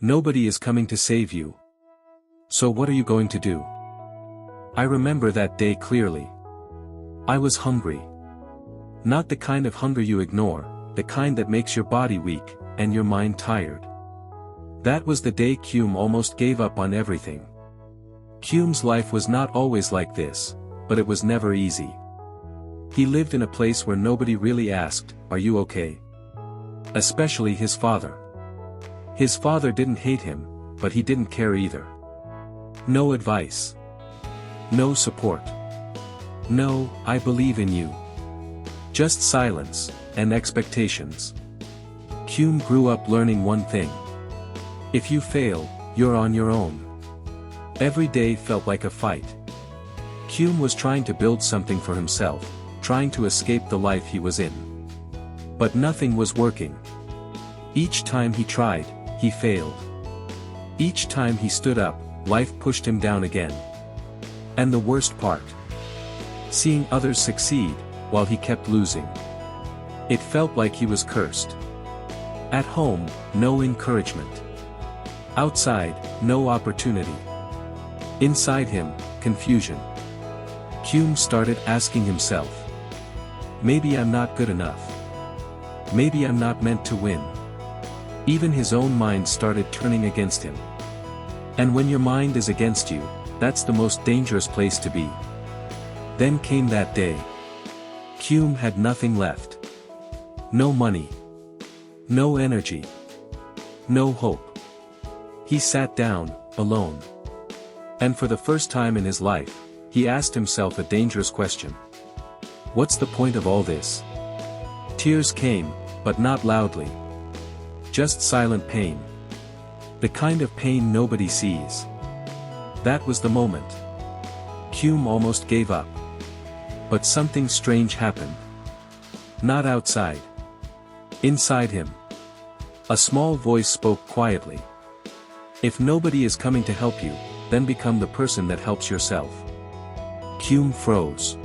Nobody is coming to save you. So what are you going to do? I remember that day clearly. I was hungry. Not the kind of hunger you ignore, the kind that makes your body weak, and your mind tired. That was the day Kume almost gave up on everything. Kume's life was not always like this, but it was never easy. He lived in a place where nobody really asked, "Are you okay?" Especially his father. His father didn't hate him, but he didn't care either. No advice. No support. No, "I believe in you." Just silence, and expectations. Kume grew up learning one thing. If you fail, you're on your own. Every day felt like a fight. Kume was trying to build something for himself, trying to escape the life he was in. But nothing was working. Each time he tried, he failed. Each time he stood up, life pushed him down again. And the worst part? Seeing others succeed, while he kept losing. It felt like he was cursed. At home, no encouragement. Outside, no opportunity. Inside him, confusion. Kume started asking himself. Maybe I'm not good enough. Maybe I'm not meant to win. Even his own mind started turning against him. And when your mind is against you, that's the most dangerous place to be. Then came that day. Kume had nothing left. No money. No energy. No hope. He sat down, alone. And for the first time in his life, he asked himself a dangerous question. What's the point of all this? Tears came, but not loudly. Just silent pain. The kind of pain nobody sees. That was the moment. Kume almost gave up. But something strange happened. Not outside. Inside him. A small voice spoke quietly. If nobody is coming to help you, then become the person that helps yourself. Kume froze.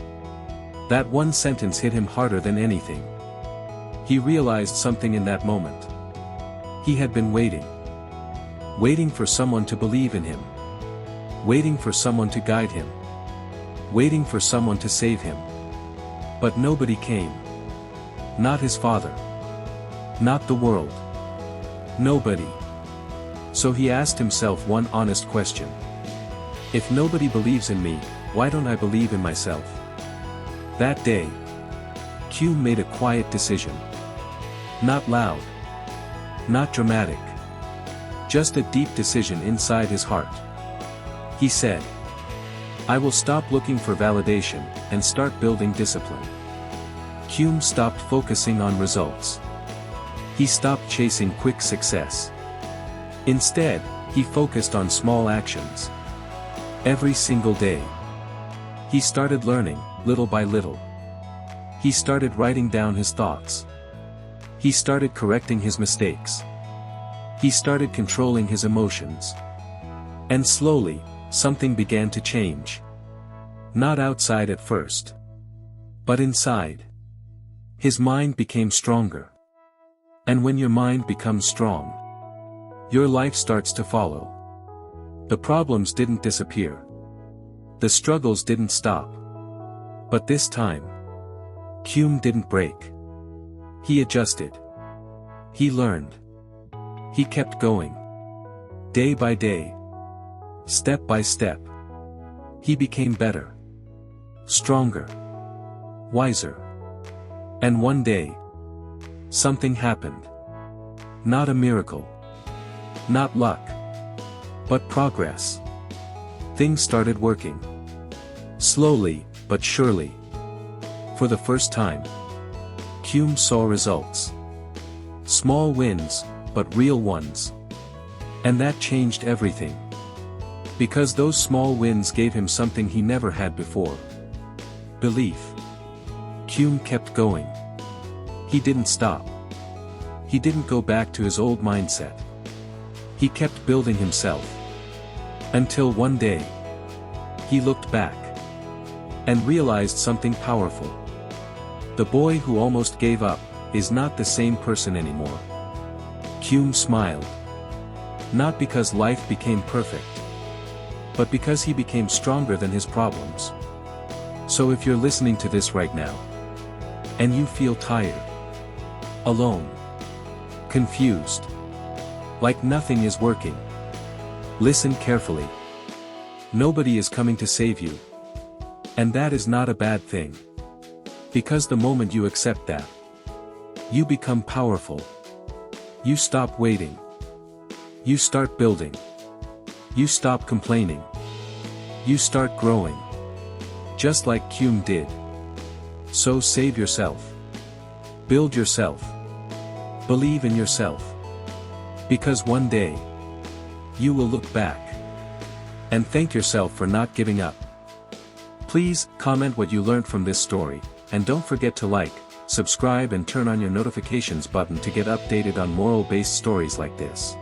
That one sentence hit him harder than anything. He realized something in that moment. He had been waiting. Waiting for someone to believe in him. Waiting for someone to guide him. Waiting for someone to save him. But nobody came. Not his father. Not the world. Nobody. So he asked himself one honest question. If nobody believes in me, why don't I believe in myself? That day, Kume made a quiet decision. Not loud. Not dramatic. Just a deep decision inside his heart. He said, I will stop looking for validation, and start building discipline. Kume stopped focusing on results. He stopped chasing quick success. Instead, he focused on small actions. Every single day. He started learning, little by little. He started writing down his thoughts. He started correcting his mistakes. He started controlling his emotions. And slowly, something began to change. Not outside at first. But inside. His mind became stronger. And when your mind becomes strong, your life starts to follow. The problems didn't disappear. The struggles didn't stop. But this time, Kume didn't break. He adjusted. He learned. He kept going. Day by day. Step by step. He became better. Stronger. Wiser. And one day, something happened. Not a miracle. Not luck. But progress. Things started working. Slowly, but surely. For the first time, Kume saw results. Small wins, but real ones. And that changed everything. Because those small wins gave him something he never had before. Belief. Kume kept going. He didn't stop. He didn't go back to his old mindset. He kept building himself. Until one day, he looked back. And realized something powerful. The boy who almost gave up, is not the same person anymore. Kume smiled. Not because life became perfect, but because he became stronger than his problems. So if you're listening to this right now, and you feel tired, alone, confused, like nothing is working, listen carefully. Nobody is coming to save you. And that is not a bad thing. Because the moment you accept that, you become powerful. You stop waiting. You start building. You stop complaining. You start growing. Just like Hume did. So save yourself. Build yourself. Believe in yourself. Because one day, you will look back and thank yourself for not giving up. Please, comment what you learned from this story, and don't forget to like, subscribe and turn on your notifications button to get updated on moral-based stories like this.